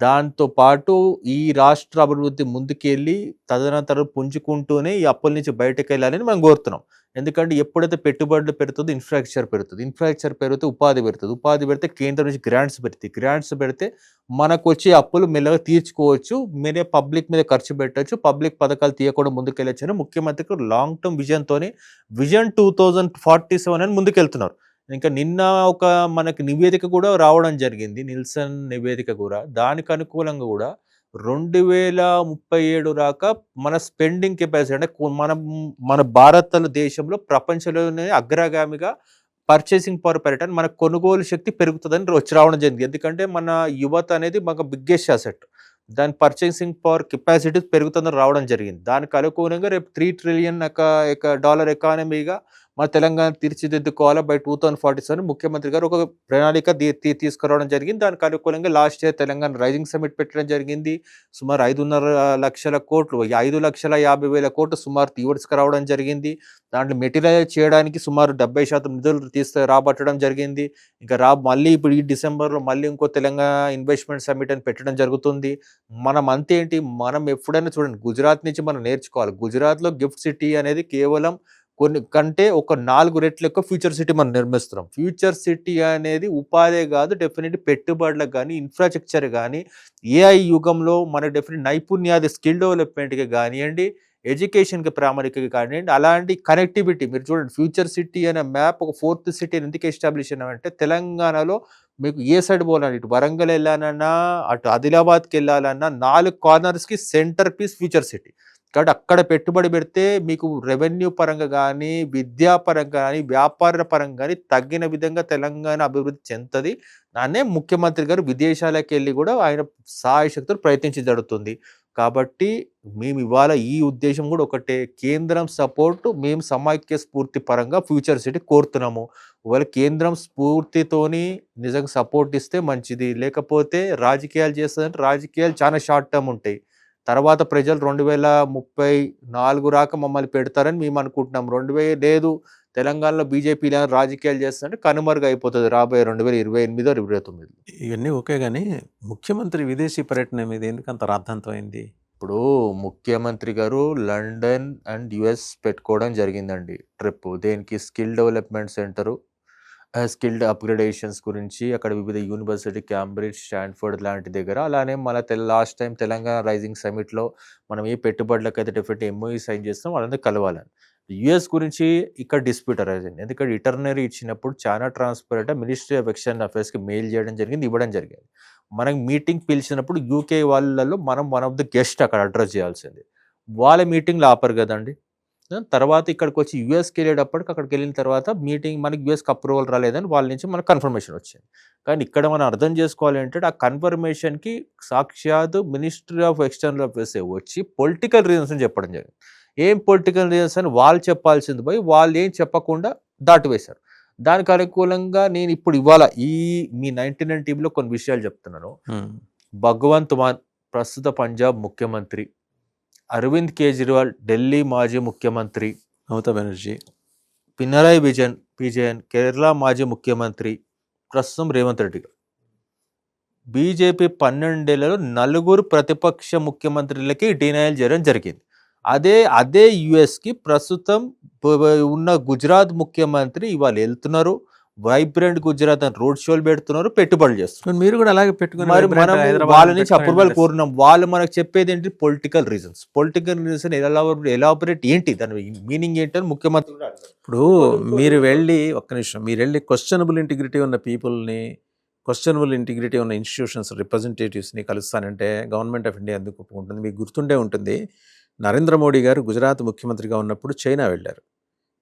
దాంతో పాటు ఈ రాష్ట్ర అభివృద్ధి ముందుకెళ్ళి తదనంతరం పుంజుకుంటూనే ఈ అప్పుల నుంచి బయటకు వెళ్ళాలని మనం కోరుతున్నాం. ఎందుకంటే ఎప్పుడైతే పెట్టుబడులు పెడుతుందో ఇన్ఫ్రాస్ట్రక్చర్ పెరుగుతుంది, ఇన్ఫ్రాస్ట్రక్చర్ పెరిగితే ఉపాధి పెడుతుంది, ఉపాధి పెడితే కేంద్రం నుంచి గ్రాంట్స్ పెడతాయి, గ్రాంట్స్ పెడితే మనకు వచ్చే అప్పులు మెల్లగా తీర్చుకోవచ్చు, మీరే పబ్లిక్ మీద ఖర్చు పెట్టచ్చు, పబ్లిక్ పథకాలు తీయకుండా ముందుకెళ్ళచ్చు అని ముఖ్యమంత్రికి లాంగ్ టర్మ్ విజన్తోనే విజన్ 2047 అని ముందుకెళ్తున్నారు. ఇంకా నిన్న ఒక మనకి నివేదిక కూడా రావడం జరిగింది, నిల్సన్ నివేదిక కూడా. దానికి అనుకూలంగా కూడా 2037 దాకా మన స్పెండింగ్ కెపాసిటీ అంటే మన దేశంలో ప్రపంచంలోనే అగ్రగామిగా పర్చేసింగ్ పవర్ పెరగడానికి మన కొనుగోలు శక్తి పెరుగుతుందని వచ్చి రావడం జరిగింది. ఎందుకంటే మన యువత అనేది మాకు బిగ్గెస్ట్ అసెట్, దాని పర్చేసింగ్ పవర్ కెపాసిటీ పెరుగుతుందని రావడం జరిగింది. దానికి అనుకూలంగా రేపు $3 trillion ఎకానమీగా మన తెలంగాణ తీర్చిదిద్దుకోవాలా బై 2047 ముఖ్యమంత్రి గారు ఒక ప్రణాళిక తీసుకురావడం జరిగింది. దానికి అనుకూలంగా last year Telangana rising summit పెట్టడం జరిగింది. సుమారు 5.5 లక్షల కోట్లు, 5,50,000 కోట్లు సుమారు తీసుకురావడం జరిగింది. దాంట్లో మెటీరియల్ చేయడానికి సుమారు 70% నిధులు రాబట్టడం జరిగింది. ఇంకా మళ్ళీ ఇప్పుడు ఈ డిసెంబర్లో మళ్ళీ ఇంకో తెలంగాణ ఇన్వెస్ట్మెంట్ సమిట్ అని పెట్టడం జరుగుతుంది. మనం అంతేంటి, మనం ఎప్పుడైనా చూడండి గుజరాత్ నుంచి మనం నేర్చుకోవాలి. గుజరాత్లో గిఫ్ట్ సిటీ అనేది కేవలం కొన్ని కంటే ఒక 4 రెట్లు ఎక్కువ ఫ్యూచర్ సిటీ మనం నిర్మిస్తున్నాం. ఫ్యూచర్ సిటీ అనేది ఉపాధే కాదు, డెఫినెట్ పెట్టుబడులకు కానీ, ఇన్ఫ్రాస్ట్రక్చర్ కానీ, ఏఐ యుగంలో మన డెఫినెట్ నైపుణ్యాది స్కిల్ డెవలప్మెంట్కి కానివ్వండి, ఎడ్యుకేషన్కి ప్రాముఖ్యత కానివ్వండి, అలాంటి కనెక్టివిటీ మీరు చూడండి. ఫ్యూచర్ సిటీ అనే మ్యాప్ ఒక 4th సిటీ ఎందుకు ఎస్టాబ్లిష్ అయినామంటే తెలంగాణలో మీకు ఏ సైడ్ పోవాలన్నా, ఇటు వరంగల్ వెళ్ళాలన్నా, అటు ఆదిలాబాద్కి వెళ్ళాలన్నా 4 కార్నర్స్కి సెంటర్ పీస్ ఫ్యూచర్ సిటీ. కాబట్టి అక్కడ పెట్టుబడి పెడితే మీకు రెవెన్యూ పరంగా కానీ, విద్యాపరంగా కానీ, వ్యాపార పరంగా కానీ తగ్గిన విధంగా తెలంగాణ అభివృద్ధి చెందుతుంది. దాన్నే ముఖ్యమంత్రి గారు విదేశాలకు వెళ్ళి కూడా ఆయన సాయశక్తులు ప్రయత్నించి జరుగుతుంది. కాబట్టి మేము ఇవాళ ఈ ఉద్దేశం కూడా ఒకటే, కేంద్రం సపోర్ట్ మేము సమైక్య స్ఫూర్తి పరంగా ఫ్యూచర్ సిటీ కోరుతున్నాము. ఒకవేళ కేంద్రం స్ఫూర్తితోని నిజంగా సపోర్ట్ ఇస్తే మంచిది, లేకపోతే రాజకీయాలు చేస్తుందంటే రాజకీయాలు చాలా షార్ట్ టర్మ్ ఉంటాయి. తర్వాత ప్రజలు 2034 రాక మమ్మల్ని పెడతారని మేము అనుకుంటున్నాం. 2000 లేదు తెలంగాణలో బీజేపీ ఇలా రాజకీయాలు చేస్తుందంటే కనుమరుగు అయిపోతుంది రాబోయే 2028 29. ఇవన్నీ ఓకే కానీ ముఖ్యమంత్రి విదేశీ పర్యటన మీద ఎందుకు అంత రాద్ధాంతం అయింది? ఇప్పుడు ముఖ్యమంత్రి గారు లండన్ అండ్ యుఎస్ పెట్టుకోవడం జరిగిందండి ట్రిప్. దేనికి? Skill development centre, skilled upgradations గురించి అక్కడ వివిధ యూనివర్సిటీ, క్యాంబ్రిడ్జ్, స్టాన్ఫోర్డ్ లాంటి దగ్గర. అలానే మన లాస్ట్ టైం తెలంగాణ రైజింగ్ సమిట్లో మనం ఏ పెట్టుబడులకు అయితే డిఫరెంట్ ఎంఓఈ సైన్ చేస్తాం వాళ్ళందరూ కలవాలని. యుఎస్ గురించి ఇక్కడ డిస్ప్యూట్ అరైజ్ అయింది. ఎందుకంటే ఇటర్నరీ ఇచ్చినప్పుడు చాలా ట్రాన్స్పరెంట్ మినిస్ట్రీ ఆఫ్ ఎక్స్టర్నల్ అఫేర్స్కి మెయిల్ చేయడం జరిగింది, ఇవ్వడం జరిగింది. మనకి మీటింగ్ పిలిచినప్పుడు యూకే వాళ్ళలో మనం వన్ ఆఫ్ ద గెస్ట్ అక్కడ అడ్రస్ చేయాల్సింది. వాళ్ళ మీటింగ్లో ఆపరు కదండి. తర్వాత ఇక్కడికి వచ్చి యూఎస్కి వెళ్ళేటప్పటికి అక్కడికి వెళ్ళిన తర్వాత మీటింగ్ మనకి యూఎస్కి అప్రూవల్ రాలేదని వాళ్ళ నుంచి మనకు కన్ఫర్మేషన్ వచ్చింది. కానీ ఇక్కడ మనం అర్థం చేసుకోవాలి అంటే ఆ కన్ఫర్మేషన్కి సాక్షాత్ మినిస్ట్రీ ఆఫ్ ఎక్స్టర్నల్ అఫేర్స్ వచ్చి పొలిటికల్ రీజన్స్ అని చెప్పడం జరిగింది. ఏం పొలిటికల్ రీజన్స్ అని వాళ్ళు చెప్పాల్సింది పోయి వాళ్ళు ఏం చెప్పకుండా దాటివేశారు. దానికి అనుకూలంగా నేను ఇప్పుడు ఇవాళ ఈ మీ 99 టీంలో కొన్ని విషయాలు చెప్తున్నాను. భగవంత్ మాన్ ప్రస్తుత పంజాబ్ ముఖ్యమంత్రి, అరవింద్ కేజ్రీవాల్ ఢిల్లీ మాజీ ముఖ్యమంత్రి, మమతా బెనర్జీ, పినరాయి విజయన్ కేరళ మాజీ ముఖ్యమంత్రి, ప్రస్తుతం రేవంత్ రెడ్డి గారు. బీజేపీ 12 ఏళ్లలో 4 ప్రతిపక్ష ముఖ్యమంత్రులకి డినయల్ చేయడం జరిగింది. అదే యుఎస్కి ప్రస్తుతం ఉన్న గుజరాత్ ముఖ్యమంత్రి ఇవాళ వెళ్తున్నారు. వైబ్రెంట్ గుజరాత్ అని రోడ్ షోలు పెడుతున్నారు, పెట్టుబడులు చేస్తున్నారు. మీరు కూడా అలాగే పెట్టుకుని మరి మనం వాళ్ళ నుంచి అప్రూవల్ కోరినాం. వాళ్ళు మనకు చెప్పేది ఏంటి? Political reasons. Political reason elaborate ఏంటి, దాని మీనింగ్ ఏంటని ముఖ్యమంత్రి. ఇప్పుడు మీరు వెళ్ళి ఒక్క నిమిషం, మీరు వెళ్ళి క్వశ్చనబుల్ ఇంటిగ్రిటీ ఉన్న పీపుల్ని, క్వశ్చనబుల్ ఇంటిగ్రిటీ ఉన్న ఇన్స్టిట్యూషన్స్ రిప్రజెంటేటివ్స్ని కలుస్తానంటే గవర్నమెంట్ ఆఫ్ ఇండియా ఎందుకు ఒప్పుకుంటుంది? మీకు గుర్తుండే ఉంటుంది, నరేంద్ర మోడీ గారు గుజరాత్ ముఖ్యమంత్రిగా ఉన్నప్పుడు చైనా వెళ్ళారు.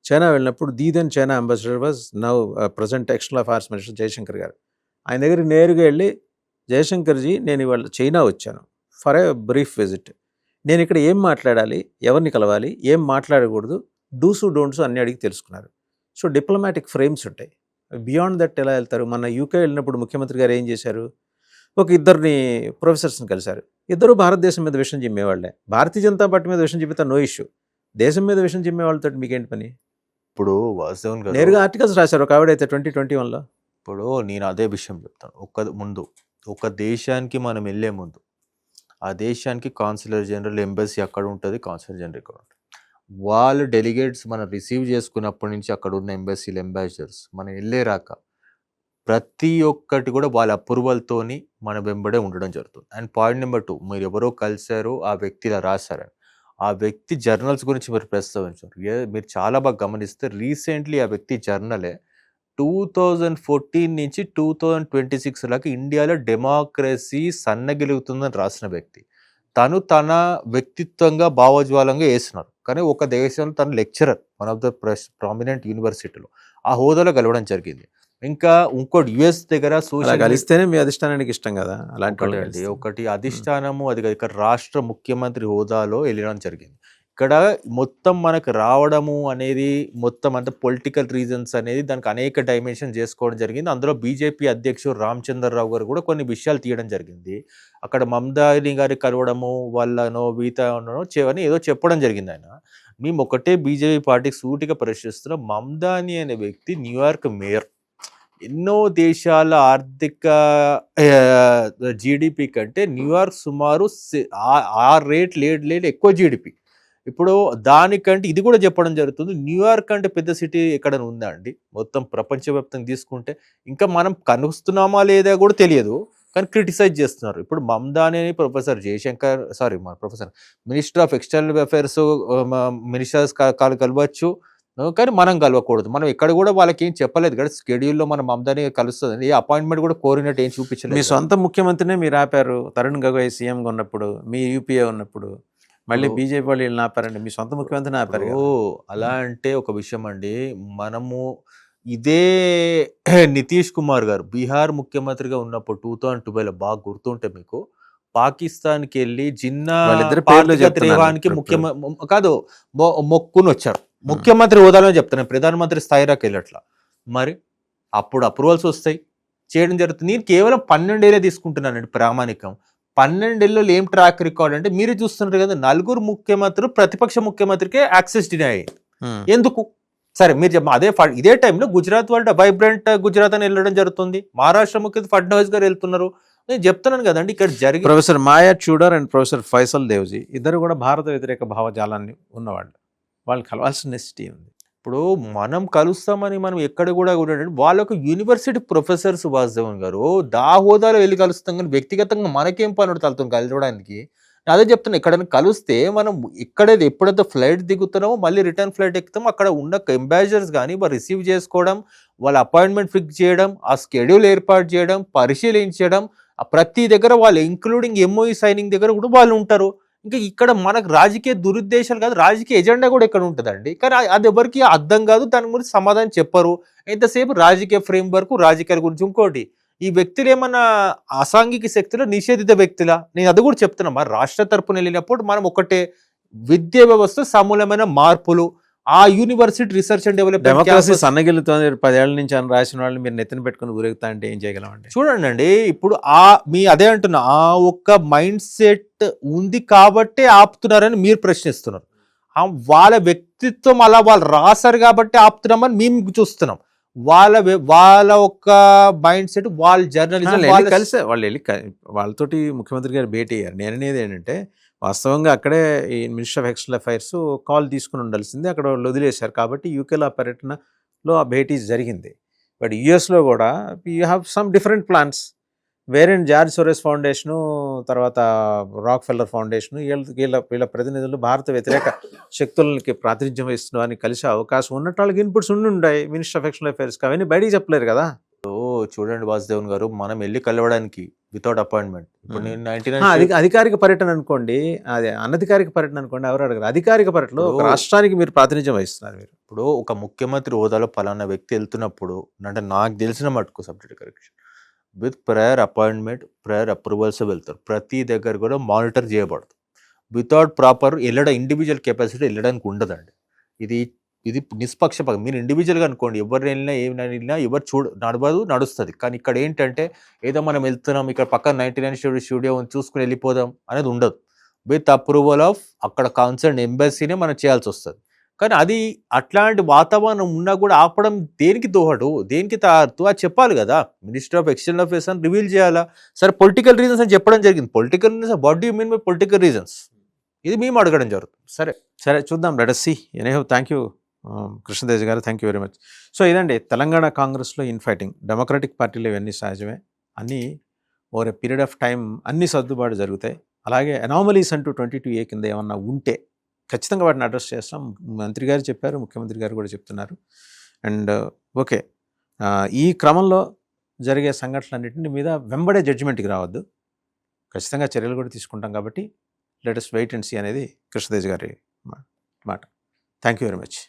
చైనా వెళ్ళినప్పుడు the then China ambassador was now present external affairs minister Jaishankar garu. ఆయన దగ్గరికి నేరుగా వెళ్ళి, జయశంకర్జీ నేను ఇవాళ చైనా వచ్చాను ఫర్ ఏ బ్రీఫ్ విజిట్, నేను ఇక్కడ ఏం మాట్లాడాలి, ఎవరిని కలవాలి, ఏం మాట్లాడకూడదు, డూసు డోంట్స్ అన్ని అడిగి తెలుసుకున్నారు. సో డిప్లొమాటిక్ ఫ్రేమ్స్ ఉంటాయి, బియాండ్ దట్ ఎలా వెళ్తారు? మన యూకే వెళ్ళినప్పుడు ముఖ్యమంత్రి గారు ఏం చేశారు? ఒక ఇద్దరిని ప్రొఫెసర్స్ని కలిశారు. ఇద్దరు భారతదేశం మీద విషయం చిమ్మేవాళ్ళే. భారతీయ జనతా పార్టీ మీద విషయం చెప్పితే నో ఇష్యూ, దేశం మీద విషయం చిమ్మే వాళ్ళతో మీకేంటి పని? ఇప్పుడు వాస్తవం నేరుగా ఆర్టికల్స్ రాశారు ఒక ఆవిడైతే 2021లో. ఇప్పుడు నేను అదే విషయం చెప్తాను. ఒక దేశానికి మనం వెళ్ళే ముందు ఆ దేశానికి కాన్సులర్ జనరల్, ఎంబసీ అక్కడ ఉంటుంది, కాన్సులర్ జనరల్ ఇక్కడ ఉంటుంది. వాళ్ళు డెలిగేట్స్ మనం రిసీవ్ చేసుకున్నప్పటి నుంచి అక్కడ ఉన్న ఎంబసీలు, అంబాసిడర్స్ మనం వెళ్ళేరాక ప్రతి ఒక్కటి కూడా వాళ్ళ అప్రూవల్తోని మన వెంబడే ఉండడం జరుగుతుంది. అండ్ పాయింట్ నెంబర్ 2, మీరు ఎవరో కలిశారు, ఆ వ్యక్తి ఇలా రాశారని, ఆ వ్యక్తి జర్నల్స్ గురించి మీరు ప్రస్తావించారు. మీరు చాలా బాగా గమనిస్తే రీసెంట్లీ ఆ వ్యక్తి జర్నలే 2014 నుంచి 2026 దాకా ఇండియాలో డెమోక్రసీ సన్నగిలుగుతుందని రాసిన వ్యక్తి. తను తన వ్యక్తిత్వంగా భావోజ్వాలంగా వేస్తున్నారు. కానీ ఒక దేశంలో తను lecturer, one of the prominent యూనివర్సిటీలో ఆ హోదాలో కలవడం జరిగింది. ఇంకా ఇంకోటి యుఎస్ దగ్గర కలిస్తేనే మీ అధిష్టానానికి ఇష్టం కదా అలాంటి ఒకటి అధిష్టానము, అది ఇక్కడ రాష్ట్ర ముఖ్యమంత్రి హోదాలో వెళ్ళడం జరిగింది. ఇక్కడ మొత్తం మనకు రావడము అనేది మొత్తం అంతా పొలిటికల్ రీజన్స్ అనేది దానికి అనేక డైమెన్షన్ చేసుకోవడం జరిగింది. అందులో బీజేపీ అధ్యక్షుడు రామచంద్రరావు గారు కూడా కొన్ని విషయాలు తీయడం జరిగింది. అక్కడ మమతాని గారి కలవడము వాళ్ళనో వీతనో చేయని ఏదో చెప్పడం జరిగింది. ఆయన మేము ఒకటే బీజేపీ పార్టీకి సూటిగా ప్రశ్నిస్తున్నాం, మమతాని అనే వ్యక్తి న్యూయార్క్ మేయర్, ఎన్నో దేశాల ఆర్థిక జీడిపి కంటే న్యూయార్క్ సుమారు 6 రేట్లు ఎక్కువ జీడిపి. ఇప్పుడు దానికంటే ఇది కూడా చెప్పడం జరుగుతుంది, న్యూయార్క్ అంటే పెద్ద సిటీ ఎక్కడైనా ఉందా అండి? మొత్తం ప్రపంచవ్యాప్తంగా తీసుకుంటే ఇంకా మనం కనుస్తున్నామా లేదా కూడా తెలియదు, కానీ క్రిటిసైజ్ చేస్తున్నారు. ఇప్పుడు మమదాని ప్రొఫెసర్ జయశంకర్ మన professor minister of external affairs ministers కలవచ్చు, కానీ మనం కలవకూడదు. మనం ఎక్కడ కూడా వాళ్ళకి ఏం చెప్పలేదు కదా, స్కెడ్యూల్లో మనం మమదాని కలుస్తుంది, ఏ అపాయింట్మెంట్ కూడా కోరినట్టు ఏం చూపించలేదు. మీ సొంత ముఖ్యమంత్రినే మీరు ఆపారు, తరుణ్ గగోయ్ సీఎంగా ఉన్నప్పుడు, మీ యూపీఏ ఉన్నప్పుడు మళ్ళీ బీజేపీ వాళ్ళు వీళ్ళని ఆపారండి, మీ సొంత ముఖ్యమంత్రిని ఆపారు. అలా అంటే ఒక విషయం అండి, మనము ఇదే నితీష్ కుమార్ గారు బీహార్ ముఖ్యమంత్రిగా ఉన్నప్పుడు 2012 బాగా గుర్తుంటే మీకు, పాకిస్తాన్కి వెళ్ళి జిన్నా వాళ్ళిద్దరి పేర్లు పార్టీగత చెప్తున్నాను రేవానికి ఇప్పుడు. కాదు మొక్కుని వచ్చారు. ముఖ్యమంత్రి హోదాలో చెప్తాను, ప్రధానమంత్రి స్థాయి రాకి వెళ్ళట్లా. మరి అప్పుడు అప్రూవల్స్ వస్తాయి, చేయడం జరుగుతుంది. నేను కేవలం 12 ఏళ్ళే తీసుకుంటున్నానండి ప్రామాణికం. 12 ఏళ్ళలో ఏం ట్రాక్ రికార్డ్ అంటే మీరు చూస్తున్నారు కదా, 4 ముఖ్యమంత్రులు ప్రతిపక్ష ముఖ్యమంత్రికే యాక్సెస్ డినై అయ్యింది. ఎందుకు? సరే మీరు అదే ఇదే టైంలో గుజరాత్ వాళ్ళు వైబ్రెంట్ గుజరాత్ అని వెళ్ళడం జరుగుతుంది. మహారాష్ట్ర ముఖ్యమంత్రి ఫడ్నవీస్ గారు వెళ్తున్నారు. నేను చెప్తున్నాను కదండి, ఇక్కడ జరిగి professor Maya Tudor and professor Faisal Devji ఇద్దరు కూడా భారత వ్యతిరేక భావజాలాన్ని ఉన్నవాళ్ళు. వాళ్ళు కలవాల్సిన నెసిటీ ఉంది. ఇప్పుడు మనం కలుస్తామని మనం ఎక్కడ కూడా వాళ్ళొక యూనివర్సిటీ ప్రొఫెసర్స్ వాసుదేవన్ గారు, దా హోదాలో వెళ్ళి కలుస్తాం, కానీ వ్యక్తిగతంగా మనకేం పని తలుతాం కలవడానికి. అదే చెప్తున్నా, ఎక్కడైనా కలిస్తే మనం ఎక్కడైతే ఎప్పుడైతే ఫ్లైట్ దిగుతున్నామో మళ్ళీ రిటర్న్ ఫ్లైట్ ఎక్కుతామో అక్కడ ఉన్న అంబాసిడర్స్ కానీ వాళ్ళు రిసీవ్ చేసుకోవడం, వాళ్ళ అపాయింట్మెంట్ ఫిక్స్ చేయడం, ఆ స్కెడ్యూల్ ఏర్పాటు చేయడం, పరిశీలించడం, ప్రతి దగ్గర వాళ్ళు ఇంక్లూడింగ్ ఎంఓఈ సైనింగ్ దగ్గర కూడా వాళ్ళు ఉంటారు. ఇంకా ఇక్కడ మనకు రాజకీయ దురుద్దేశాలు కాదు, రాజకీయ ఎజెండా కూడా ఇక్కడ ఉంటుందండి. కానీ అది ఎవరికి అర్థం కాదు, దాని గురించి సమాధానం చెప్పరు. ఎంతసేపు రాజకీయ ఫ్రేమ్ వర్క్, రాజకీయాల గురించి. ఇంకోటి, ఈ వ్యక్తులు ఏమన్నా అసాంఘిక శక్తులు, నిషేధిత వ్యక్తుల? నేను అది కూడా చెప్తున్నా. మరి రాష్ట్ర తరపున వెళ్ళినప్పుడు మనం ఒకటే, విద్యా వ్యవస్థ సమూలమైన మార్పులు, ఆ university research and development democracy సన్నగిల్లుతో 10 ఏళ్ల నుంచి అని రాసిన వాళ్ళని మీరు నెత్తిన పెట్టుకుని ఊరేగుతా అంటే ఏం చేయగలమండి? చూడండి అండి, ఇప్పుడు అదే అంటున్నా, ఆ ఒక్క మైండ్ సెట్ ఉంది కాబట్టే ఆపుతున్నారని మీరు ప్రశ్నిస్తున్నారు. వాళ్ళ వ్యక్తిత్వం అలా వాళ్ళు రాశారు కాబట్టి ఆపుతున్నామని మేము చూస్తున్నాం. వాళ్ళ ఒక్క మైండ్ సెట్, వాళ్ళ జర్నలిజం కలిసే వాళ్ళు వెళ్ళి వాళ్ళతోటి ముఖ్యమంత్రి గారు భేటీ అయ్యారు. నేను అనేది ఏంటంటే, వాస్తవంగా అక్కడే ఈ minister of external affairs call తీసుకుని ఉండాల్సింది, అక్కడ వాళ్ళు వదిలేశారు. కాబట్టి యూకేలో ఆ పర్యటనలో ఆ భేటీ జరిగింది. బట్ యుఎస్లో కూడా you have some different plans. వేరే జార్జ్ సోరెస్ ఫౌండేషను, తర్వాత రాక్ ఫెల్లర్ ఫౌండేషను, వీళ్ళ ప్రతినిధులు భారత వ్యతిరేక శక్తులకి ప్రాతినిధ్యం వహిస్తున్నారు అని కలిసే అవకాశం ఉన్నట్టు వాళ్ళకి ఇన్పుట్స్ ఉండి మినిస్టర్ ఆఫ్ ఎక్స్టర్నల్ అఫైర్స్కి అవన్నీ బయటికి చెప్పలేరు కదా. చూడండి వాసుదేవన్ గారు, మనం వెళ్ళి కలవడానికి వితౌట్ అపాయింట్మెంట్, ఇప్పుడు నేను అధికారిక పర్యటన అనుకోండి, అదే అనధికారిక పర్యటన అనుకోండి, ఎవరు అడగరు. అధికారిక పర్యటనలో ఒక రాష్ట్రానికి మీరు ప్రాతినిధ్యం వహిస్తున్నారు. మీరు ఇప్పుడు ఒక ముఖ్యమంత్రి హోదాలో పలానా వ్యక్తి వెళ్తున్నప్పుడు, అంటే నాకు తెలిసిన మటుకు subject correction with prior appointment, prior approvals వెళ్తారు. ప్రతి దగ్గర కూడా మానిటర్ చేయబడుతుంది. వితౌట్ ప్రాపర్ ఇండివిజువల్ కెపాసిటీ వెళ్ళడానికి ఉండదండి. ఇది నిష్పక్షపాతం. మీరు ఇండివిజువల్గా అనుకోండి, ఎవరు వెళ్ళినా వెళ్ళినా ఎవరు నడుస్తుంది. కానీ ఇక్కడ ఏంటంటే, ఏదో మనం వెళ్తున్నాం, ఇక్కడ పక్కన 99 స్టూడియో చూసుకుని వెళ్ళిపోదాం అనేది ఉండదు. విత్ అప్రూవల్ ఆఫ్ అక్కడ కన్సర్న్ ఎంబసీనే మనం చేయాల్సి వస్తుంది. కానీ అది అట్లాంటి వాతావరణం ఉన్నా కూడా ఆపడం దేనికి దేనికి తారుతూ అది చెప్పాలి కదా. మినిస్టర్ ఆఫ్ ఎక్స్టర్నల్ అఫైర్స్ అని రివీల్ చేయాలా. సరే, పొలిటికల్ రీజన్స్ అని చెప్పడం జరిగింది. Political reasons, what do you mean by political reasons? ఇది మేము అడగడం జరుగుతుంది. సరే చూద్దాం. Let us see. Anyhow, thank you Krishnatej గారు, thank you very much. So ఇదండి తెలంగాణ కాంగ్రెస్లో ఇన్ఫైటింగ్. డెమోక్రటిక్ పార్టీలో ఇవన్నీ సహజమే. అన్నీ over a period of time అన్ని సర్దుబాటు జరుగుతాయి. అలాగే అనామలీస్ అంటూ 22A కింద ఏమన్నా ఉంటే ఖచ్చితంగా వాటిని అడ్రస్ చేస్తాం. మంత్రి గారు చెప్పారు, ముఖ్యమంత్రి గారు కూడా చెప్తున్నారు. అండ్ ఓకే, ఈ క్రమంలో జరిగే సంఘటనలన్నింటినీ మీద వెంబడే జడ్జిమెంట్కి రావద్దు, ఖచ్చితంగా చర్యలు కూడా తీసుకుంటాం. కాబట్టి let us wait and see అనేది కృష్ణతేజ్ గారి మాట. Thank you very much.